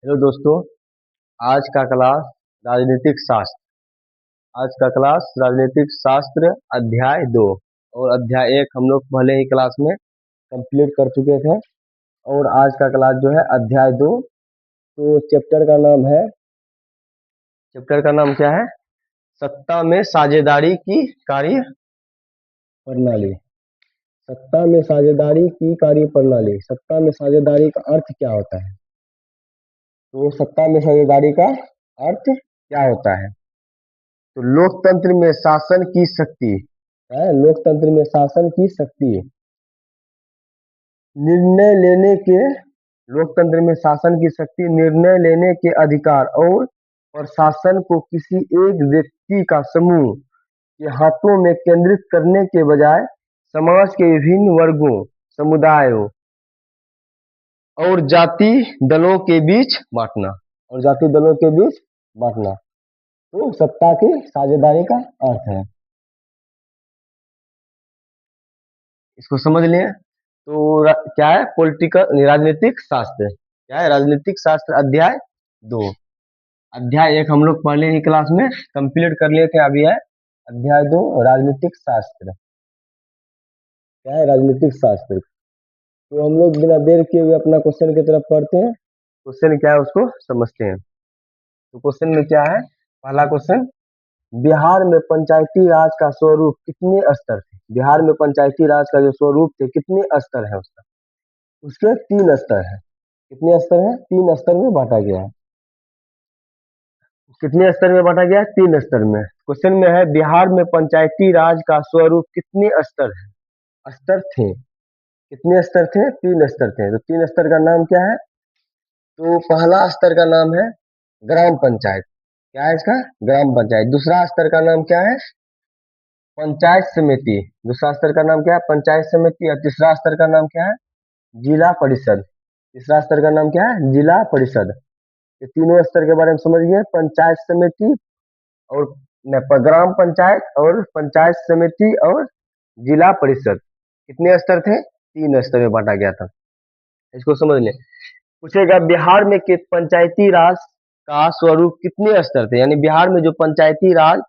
Hello दोस्तों। आज का क्लास राजनीतिक शास्त्र। आज का क्लास राजनीतिक शास्त्र अध्याय 2 और अध्याय 1 हम लोग पहले ही क्लास में कंप्लीट कर चुके थे। और आज का क्लास जो है अध्याय 2। तो चैप्टर का नाम क्या है? सत्ता में साझेदारी की कार्य प्रणाली। सत्ता में साझेदारी की कार्य प्रणाली। सत्ता में साझेदारी का अर्थ क्या होता है? तो सत्ता में साझेदारी का अर्थ क्या होता है? तो लोकतंत्र में शासन की शक्ति है। लोकतंत्र में शासन की शक्ति, निर्णय लेने के लोकतंत्र में शासन की शक्ति, निर्णय लेने के अधिकार और प्रशासन को किसी एक व्यक्ति का समूह के हाथों में केंद्रित करने के बजाय समाज के विभिन्न वर्गों, समुदायों और जाति दलों के बीच बांटना। तो सत्ता की साझेदारी का अर्थ है। इसको समझ लें। तो क्या है? पॉलिटिकल राजनीतिक शास्त्र। क्या है? राजनीतिक शास्त्र अध्याय 2। अध्याय 1 हम लोग पहले ही क्लास में कंप्लीट कर लिए थे। अभी है अध्याय 2 राजनीतिक शास्त्र। क्या है? राजनीतिक शास्त्र। तो हम लोग बिना देर किए हुए अपना क्वेश्चन की तरफ पढ़ते हैं। क्वेश्चन क्या है उसको समझते हैं। तो क्वेश्चन में क्या है? पहला क्वेश्चन, बिहार में पंचायती राज का स्वरूप कितने स्तर थे? बिहार में पंचायती राज का जो स्वरूप थे कितने स्तर है उसका? उसके 3 स्तर है। कितने स्तर है? 3 स्तर में बांटा गया है। कितने स्तर में बांटा गया है? 3 स्तर में। क्वेश्चन में है बिहार में पंचायती राज का स्वरूप कितने स्तर है? स्तर थे। कितने स्तर थे? 3 स्तर थे। तो 3 स्तर का नाम क्या है? तो पहला स्तर का नाम है ग्राम पंचायत। क्या है इसका? ग्राम पंचायत। दूसरा स्तर का नाम क्या है? पंचायत समिति। दूसरा स्तर का नाम क्या है? पंचायत समिति। और तीसरा स्तर का नाम क्या है? जिला परिषद। तीसरा स्तर का नाम क्या है? जिला परिषद। ये तीनों स्तर के बारे में समझ गए। पंचायत समिति और ग्राम पंचायत और पंचायत समिति और जिला परिषद कितने स्तर थे? 3 स्तर में बांटा गया था। इसको समझ लें। पूछेगा बिहार में के पंचायती राज का स्वरूप कितने स्तर थे? यानी बिहार में जो पंचायती राज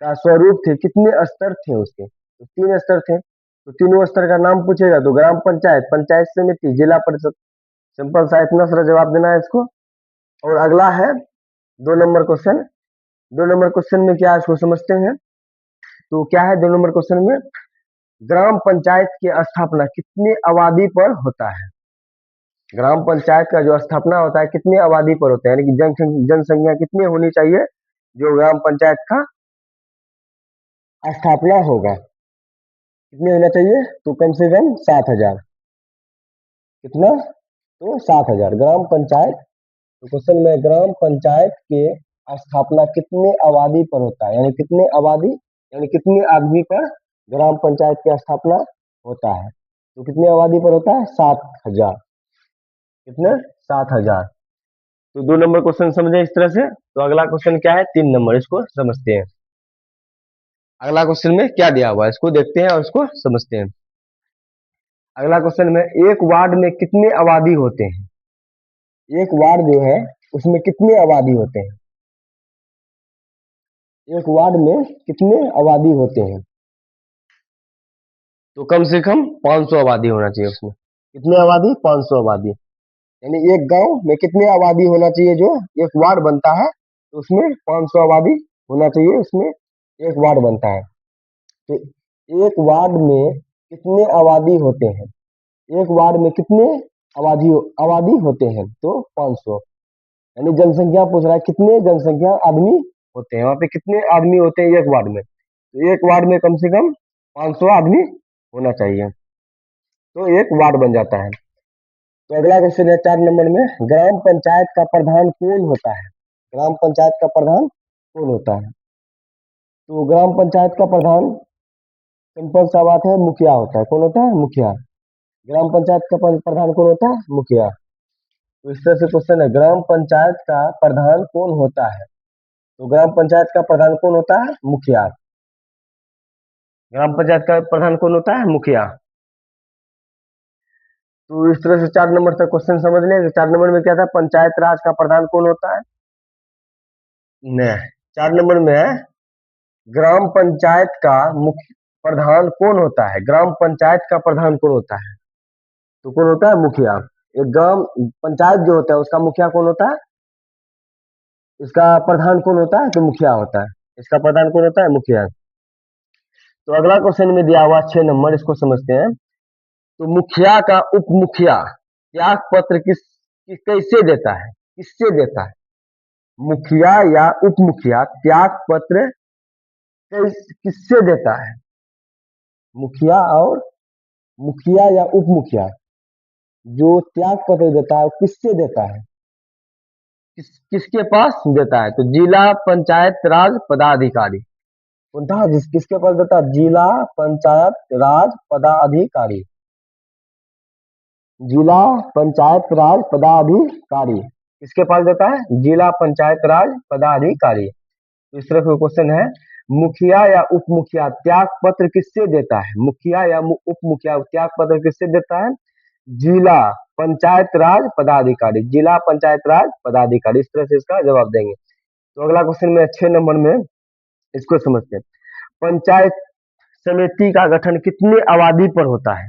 का स्वरूप थे कितने स्तर थे उसके? तो 3 स्तर थे। तो तीनों स्तर का नाम पूछेगा तो ग्राम पंचायत, पंचायत समिति, जिला परिषद। सिंपल सा इतना सारा जवाब देना है इसको। और अगला है 2 नंबर क्वेश्चन। 2 नंबर क्वेश्चन में क्या है इसको समझते हैं। तो क्या है 2 नंबर क्वेश्चन में? ग्राम पंचायत की स्थापना कितने आबादी पर होता है? ग्राम पंचायत का जो स्थापना होता है कितने आबादी पर होता है? यानी कि जनसंख्या कितनी होनी चाहिए जो ग्राम पंचायत का स्थापना होगा? कितने होना चाहिए? तो कम से कम 7,000। कितना? तो 7,000 ग्राम पंचायत। तो क्वेश्चन में ग्राम पंचायत के स्थापना कितने आबादी पर होता है? यानी कितने आबादी, यानी कितने आदमी पर ग्राम पंचायत की स्थापना होता है? तो कितने आबादी पर होता है? 7,000। कितने? 7,000। तो 2 नंबर क्वेश्चन समझे इस तरह से। तो अगला क्वेश्चन क्या है? 3 नंबर। इसको समझते हैं। अगला क्वेश्चन में क्या दिया हुआ है इसको देखते हैं और इसको समझते हैं। अगला क्वेश्चन में एक वार्ड में कितने आबादी होते हैं? एक वार्ड जो है उसमें कितने आबादी होते हैं? एक वार्ड में कितने आबादी होते हैं? तो कम से कम 500 आबादी होना चाहिए उसमें। कितने आबादी? 500 आबादी। यानी एक गांव में कितने आबादी होना चाहिए? जो एक वार्ड बनता है तो उसमें 500 आबादी होना चाहिए। उसमें एक वार्ड बनता है तो एक वार्ड में कितने आबादी होते हैं? एक वार्ड में कितने आबादी आबादी होते हैं? तो 500। यानी जनसंख्या पूछ रहा है कितने जनसंख्या आदमी होते हैं। वहां पे कितने आदमी होते हैं एक वार्ड में? तो एक वार्ड में कम से कम 500 आदमी होना चाहिए तो एक वार्ड बन जाता है। तो अगला क्वेश्चन है 4 नंबर में, ग्राम पंचायत का प्रधान कौन होता है? ग्राम पंचायत का प्रधान कौन होता है? तो ग्राम पंचायत का प्रधान सिंपल सा बात है, मुखिया होता है। कौन होता है? मुखिया। ग्राम पंचायत का प्रधान कौन होता है? मुखिया। तो इस तरह से क्वेश्चन है ग्राम पंचायत का प्रधान कौन होता है? तो ग्राम पंचायत का प्रधान कौन होता है? मुखिया। ग्राम पंचायत का प्रधान कौन होता है? मुखिया। तो इस तरह से 4 नंबर तक क्वेश्चन समझ लें। 4 नंबर में क्या था, पंचायत राज का प्रधान कौन होता है? नहीं, 4 नंबर में है ग्राम पंचायत का मुख्य प्रधान कौन होता है? ग्राम पंचायत का प्रधान कौन होता है? तो कौन होता है? मुखिया। एक ग्राम पंचायत जो होता है उसका मुखिया कौन होता है? इसका प्रधान कौन होता है? तो मुखिया होता है। इसका प्रधान कौन होता है? मुखिया। तो अगला क्वेश्चन में दिया हुआ 6 नंबर, इसको समझते हैं। तो मुखिया का उप मुखिया त्याग पत्र कैसे देता है? किससे देता है? मुखिया या उप मुखिया त्याग पत्र किससे देता है? मुखिया और मुखिया या उप मुखिया जो त्याग पत्र देता है वो किससे देता है? किसके पास देता है? तो जिला पंचायत राज पदाधिकारी कौन था? किसके पास देता है? जिला पंचायत राज पदाधिकारी। जिला पंचायत राज पदाधिकारी किसके पास देता है? जिला पंचायत राज पदाधिकारी। तो इस तरह का क्वेश्चन है, मुखिया या उप मुखिया त्याग पत्र किससे देता है? मुखिया या उप मुखिया त्याग पत्र किससे देता है? जिला पंचायत राज पदाधिकारी। जिला पंचायत राज पदाधिकारी। इस तरह से इसका जवाब देंगे। तो अगला क्वेश्चन में 6 नंबर में इसको समझते हैं। पंचायत समिति का गठन कितने आबादी पर होता है?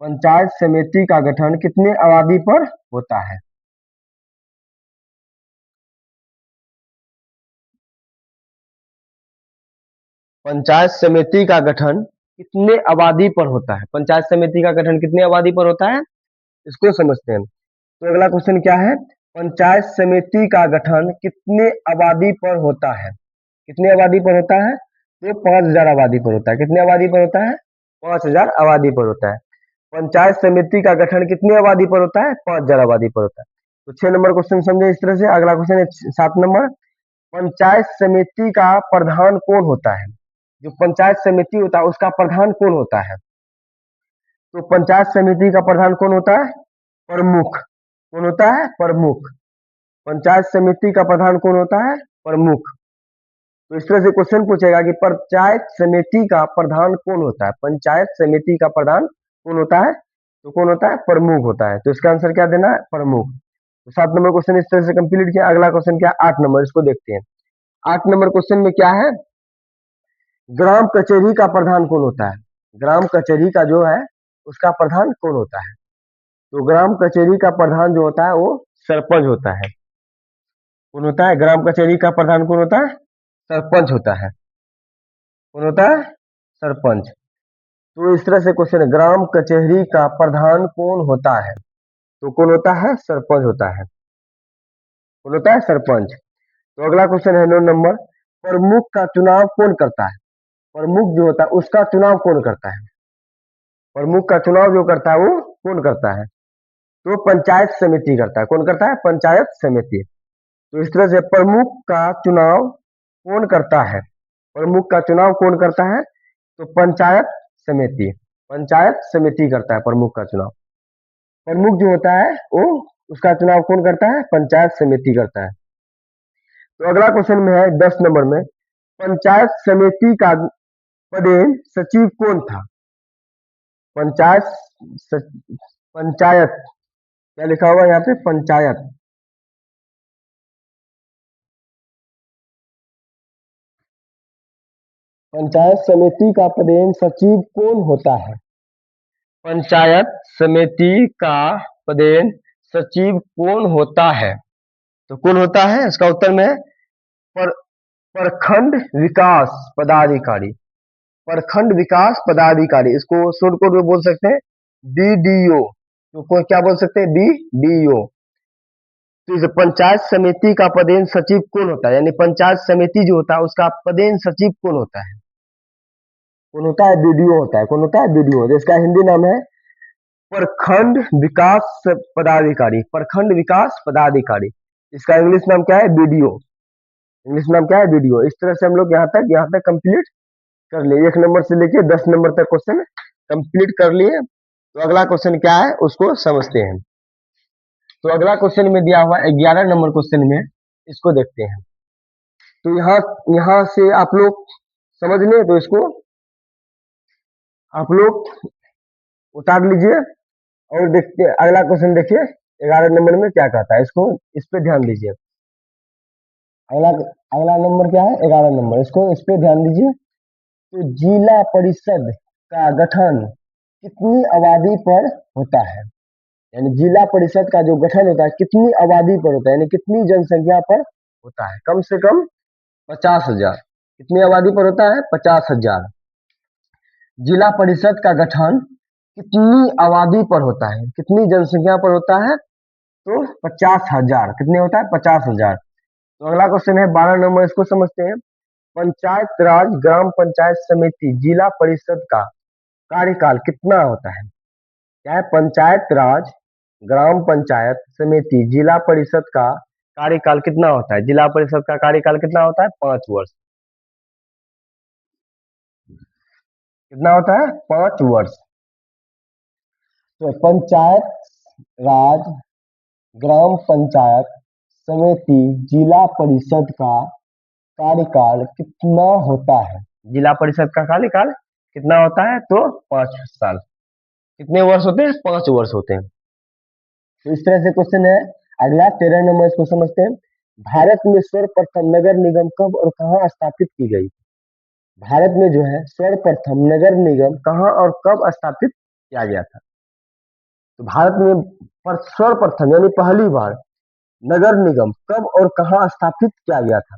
पंचायत समिति का गठन कितने आबादी पर होता है? पंचायत समिति का गठन कितने आबादी पर होता है? पंचायत समिति का गठन कितने आबादी पर होता है? इसको समझते हैं। तो अगला क्वेश्चन क्या है? पंचायत समिति का गठन कितने आबादी पर होता है? कितने आबादी पर होता है? तो 5,000 आबादी पर होता है। कितने आबादी पर होता है? 5,000 आबादी पर होता है। पंचायत समिति का गठन कितनी आबादी पर होता है? 5,000 आबादी पर होता है। तो 6 नंबर क्वेश्चन समझे इस तरह से। अगला क्वेश्चन है 7 नंबर। पंचायत समिति का प्रधान कौन होता है? जो पंचायत समिति होता है उसका प्रधान कौन होता है? तो पंचायत समिति का प्रधान कौन होता है? प्रमुख। कौन होता है? प्रमुख। पंचायत समिति का प्रधान कौन होता है? प्रमुख। तो इस तरह से क्वेश्चन पूछेगा कि पंचायत समिति का प्रधान कौन होता है? पंचायत समिति का प्रधान कौन होता है? तो कौन होता है? प्रमुख होता है। तो इसका आंसर क्या देना है? प्रमुख। तो 7 नंबर क्वेश्चन इस तरह से कंप्लीट किया। अगला क्वेश्चन क्या? 8 नंबर, इसको देखते हैं। 8 नंबर क्वेश्चन में क्या है? ग्राम कचहरी का प्रधान कौन होता है? ग्राम कचहरी का जो है उसका प्रधान कौन होता है? तो ग्राम कचहरी का प्रधान जो होता है वो सरपंच होता है। कौन होता है? ग्राम कचहरी का प्रधान कौन होता है? सरपंच होता है। कौन होता है? सरपंच। तो इस तरह से क्वेश्चन है, ग्राम कचहरी का प्रधान कौन होता है? तो कौन होता है? सरपंच होता है। कौन होता है? सरपंच। तो अगला क्वेश्चन है 9 नंबर। प्रमुख का चुनाव कौन करता है? प्रमुख जो होता है उसका चुनाव कौन करता है? प्रमुख का चुनाव जो करता है वो कौन करता है? तो पंचायत समिति करता है। कौन करता है? पंचायत समिति। तो इस तरह से प्रमुख का चुनाव कौन करता है? प्रमुख का चुनाव कौन करता है? तो पंचायत समिति। पंचायत समिति करता है प्रमुख का चुनाव। प्रमुख जो होता है वो उसका चुनाव कौन करता है? पंचायत समिति करता है। तो अगला क्वेश्चन में है 10 नंबर में, पंचायत समिति का पदेन सचिव कौन था? पंचायत पंचायत क्या लिखा हुआ है यहाँ पे? पंचायत। पंचायत समिति का पदेन सचिव कौन होता है? पंचायत समिति का पदेन सचिव कौन होता है? तो कौन होता है? इसका उत्तर में पर, प्रखंड विकास पदाधिकारी। प्रखंड विकास पदाधिकारी, इसको शॉर्टकट में बोल सकते हैं बीडीओ। तो कोई क्या बोल सकते हैं? बीडीओ। तो इस पंचायत समिति का पदेन सचिव कौन होता है? यानी पंचायत समिति जो होता है उसका पदेन सचिव कौन होता है? कौन होता है? बीडीओ होता है। कौन होता है? बीडीओ। इसका हिंदी नाम है प्रखंड विकास पदाधिकारी। प्रखंड विकास पदाधिकारी। इसका इंग्लिश नाम क्या है? बीडीओ। इंग्लिश नाम क्या है? बीडीओ। इस तरह से हम लोग यहाँ तक कंप्लीट कर लिए। 1 नंबर से लेके 10 नंबर तक क्वेश्चन कंप्लीट कर लिए। तो अगला क्वेश्चन क्या है उसको समझते हैं। तो अगला क्वेश्चन में दिया हुआ 11 नंबर क्वेश्चन में, इसको देखते हैं। तो यहाँ यहाँ से आप लोग समझ लें तो इसको आप लोग उतार लीजिए और देखते अगला क्वेश्चन देखिए 11 नंबर में क्या कहता है, इसको इस पे ध्यान दीजिए। अगला अगला नंबर क्या है, 11 नंबर, इसको इस पे ध्यान दीजिए। तो जिला परिषद का गठन कितनी आबादी पर होता है, यानी जिला परिषद का जो गठन होता है कितनी आबादी पर होता है, यानी कितनी जनसंख्या पर होता है, कम से कम 50,000। कितनी आबादी पर होता है, 50,000। जिला परिषद का गठन कितनी आबादी पर होता है, कितनी जनसंख्या पर होता है, तो 50,000। कितने होता है, 50,000। तो अगला क्वेश्चन है 12 नंबर, इसको समझते हैं। पंचायत राज ग्राम पंचायत समिति जिला परिषद का कार्यकाल कितना होता है, क्या है, पंचायत राज ग्राम पंचायत समिति जिला परिषद का कार्यकाल कितना होता है, जिला परिषद का कार्यकाल कितना होता है, 5 वर्ष। कितना होता है, 5 वर्ष। तो पंचायत राज ग्राम पंचायत समिति जिला परिषद का कार्यकाल कितना होता है, जिला परिषद का कार्यकाल कितना होता है, तो 5 साल। कितने वर्ष होते हैं, 5 वर्ष होते हैं। तो इस तरह से क्वेश्चन है। अगला 13 नंबर, इसको समझते हैं। भारत में सर्वप्रथम नगर निगम कब और कहाँ स्थापित की गई, भारत में जो है सर्वप्रथम नगर निगम कहाँ और कब स्थापित किया गया था। तो भारत में सर्वप्रथम यानी पहली बार नगर निगम कब और कहाँ स्थापित किया गया था,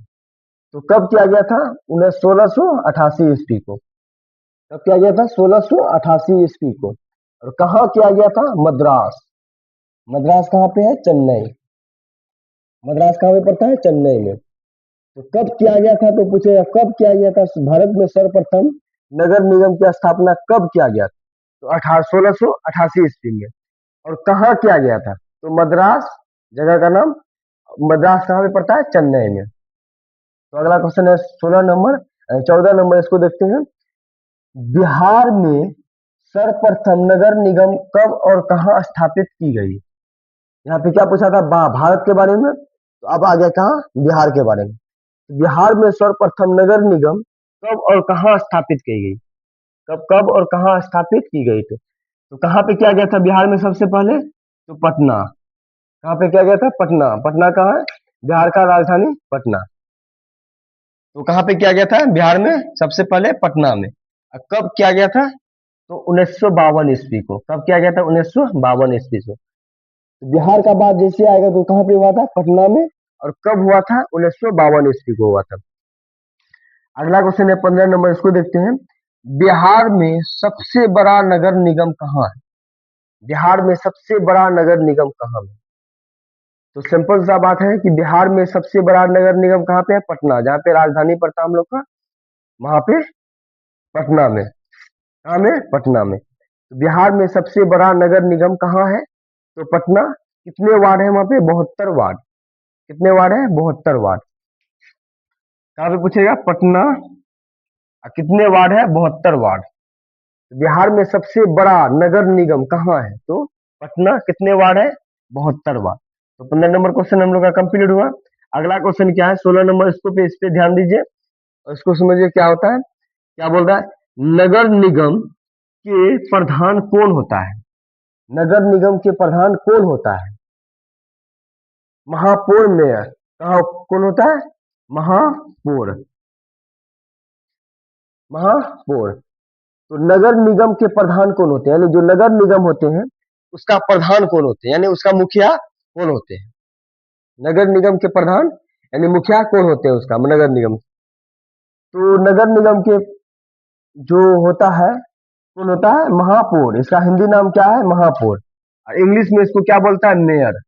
तो कब किया गया था, 1688 ईस्वी को। कब किया गया था, 1688 ईस्वी को। और कहाँ किया गया था, मद्रास। मद्रास कहाँ पे है, चेन्नई। मद्रास कहाँ पे पड़ता है, चेन्नई में। तो कब किया गया था, तो पूछेगा कब किया गया था, भारत में सर्वप्रथम नगर निगम की स्थापना कब किया गया था, तो 1688 ईस्वी में। और कहाँ किया गया था, तो मद्रास, जगह का नाम मद्रास कहाँ पे पड़ता है, चेन्नई में। तो अगला क्वेश्चन है 16 नंबर, 14 नंबर, इसको देखते हैं। बिहार में सर्वप्रथम नगर निगम कब और कहाँ स्थापित की गई। यहाँ पे क्या पूछा था, भारत के बारे में, तो अब आ गया कहाँ, बिहार के बारे में। बिहार में सर्वप्रथम नगर निगम कब और कहाँ स्थापित की गई, कब कब और कहाँ स्थापित की गई, तो कहाँ पे किया गया था बिहार में सबसे पहले, तो पटना। कहाँ पे किया गया था, पटना। पटना कहाँ है, बिहार का राजधानी पटना। तो कहाँ पे किया गया था, बिहार में सबसे पहले पटना में। कब किया गया था, तो 1952 ईस्वी को। कब किया गया था, 1952 ईस्वी को। तो बिहार का बाद जैसे आएगा तो कहाँ पे हुआ था, पटना में। और कब हुआ था, 1952 ईस्वी को हुआ था। अगला क्वेश्चन है 15 नंबर, इसको देखते हैं। बिहार में सबसे बड़ा नगर निगम कहाँ है, बिहार में सबसे बड़ा नगर निगम कहाँ है। तो सिंपल सा बात है कि बिहार में सबसे बड़ा नगर निगम कहाँ पे है, पटना, जहाँ पे राजधानी पड़ता हम लोग का, वहां पे पटना में। कहाँ में, पटना में। तो बिहार में सबसे बड़ा नगर निगम कहाँ है, तो पटना। कितने वार्ड है वहां पे, 72 वार्ड। कितने वार्ड है, 72 वार्ड। कहाँ पे पूछेगा, पटना। कितने वार्ड है, 72 वार्ड। बिहार में सबसे बड़ा नगर निगम कहाँ है, तो पटना। कितने वार्ड है, 72 वार्ड। तो 15 नंबर क्वेश्चन हम लोग का कंप्लीट हुआ। अगला क्वेश्चन क्या है, 16 नंबर, इसको पे इस पे ध्यान दीजिए और इसको समझिए क्या होता है। क्या बोल रहा है, नगर निगम के प्रधान कौन होता है, नगर निगम के प्रधान कौन होता है, महापौर मेयर। कहा कौन होता है, महापौर। महापौर। तो नगर निगम के प्रधान कौन होते हैं, यानी जो नगर निगम होते हैं उसका प्रधान कौन होते हैं, यानी उसका मुखिया कौन होते हैं। नगर निगम के प्रधान यानी मुखिया कौन होते हैं उसका, नगर निगम। तो नगर निगम के जो होता है, कौन होता है, महापौर। इसका हिंदी नाम क्या है, महापौर। और इंग्लिश में इसको क्या बोलता है, मेयर।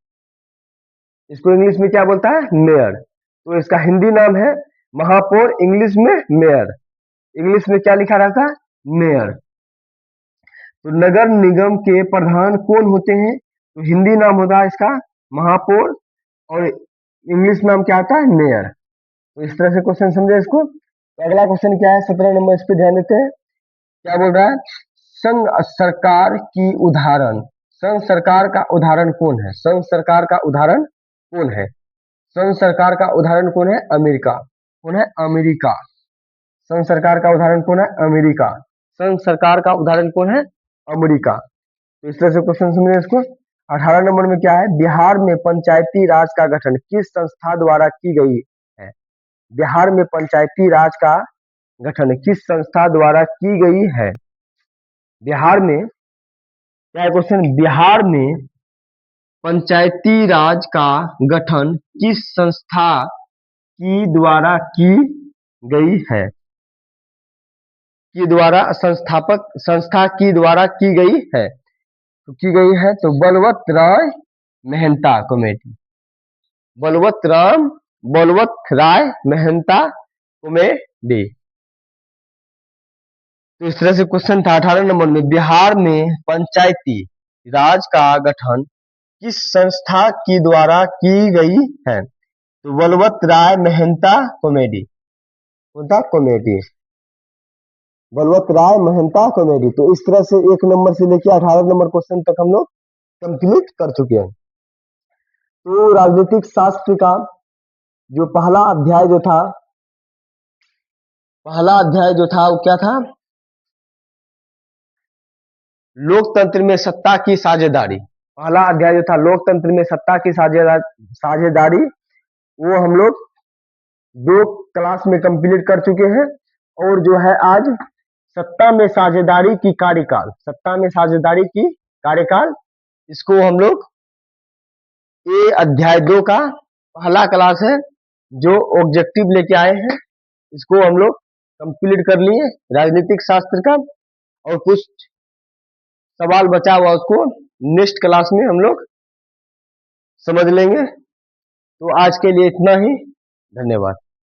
इसको इंग्लिश में क्या बोलता है, मेयर। तो इसका हिंदी नाम है महापौर, इंग्लिश में मेयर। इंग्लिश में क्या लिखा रहता है, मेयर। तो नगर निगम के प्रधान कौन होते हैं, तो हिंदी नाम होता है इसका महापौर और इंग्लिश नाम क्या आता है, मेयर। तो इस तरह से क्वेश्चन समझे इसको। तो अगला क्वेश्चन क्या है, 17 नंबर, इस पे ध्यान देते हैं। क्या बोल रहा है, संघ सरकार की उदाहरण। संघ सरकार का उदाहरण कौन है, संघ सरकार का उदाहरण कौन है। संघ सरकार का उदाहरण कौन है, अमेरिका। कौन है, अमेरिका। संघ सरकार का उदाहरण कौन है, अमेरिका। संघ सरकार का उदाहरण कौन है, अमेरिका। तो इस तरह से क्वेश्चन समझिए इसको। 18 नंबर में क्या है, बिहार में पंचायती राज का गठन किस संस्था द्वारा की गई है। बिहार में पंचायती राज का गठन किस संस्था द्वारा की गई है। बिहार में क्या है क्वेश्चन, बिहार में पंचायती राज का गठन किस संस्था की द्वारा की गई है। की द्वारा, संस्था की द्वारा की गई है, तो की गई है तो बलवंत राय मेहता कमेटी। बलवंत राय मेहता कमेटी। तो इस तरह से क्वेश्चन था 18 नंबर में, बिहार में पंचायती राज का गठन किस संस्था की द्वारा की गई है, तो बलवंत राय मेहता कमेटी। कमेटी, बलवंत राय मेहता कमेटी। तो इस तरह से 1 नंबर से लेकर 18 नंबर क्वेश्चन तक हम लोग कंप्लीट कर चुके हैं। तो राजनीतिक शास्त्र का जो पहला अध्याय जो था वो क्या था, लोकतंत्र में सत्ता की साझेदारी। पहला अध्याय जो था लोकतंत्र में सत्ता की साझेदारी, वो हम लोग 2 क्लास में कंप्लीट कर चुके हैं। और जो है आज सत्ता में साझेदारी की कार्यकाल, सत्ता में साझेदारी की कार्यकाल, इसको हम लोग ये अध्याय 2 का पहला क्लास है जो ऑब्जेक्टिव लेके आए हैं, इसको हम लोग कंप्लीट कर लिए राजनीतिक शास्त्र का। और कुछ सवाल बचा हुआ उसको नेक्स्ट क्लास में हम लोग समझ लेंगे। तो आज के लिए इतना ही, धन्यवाद।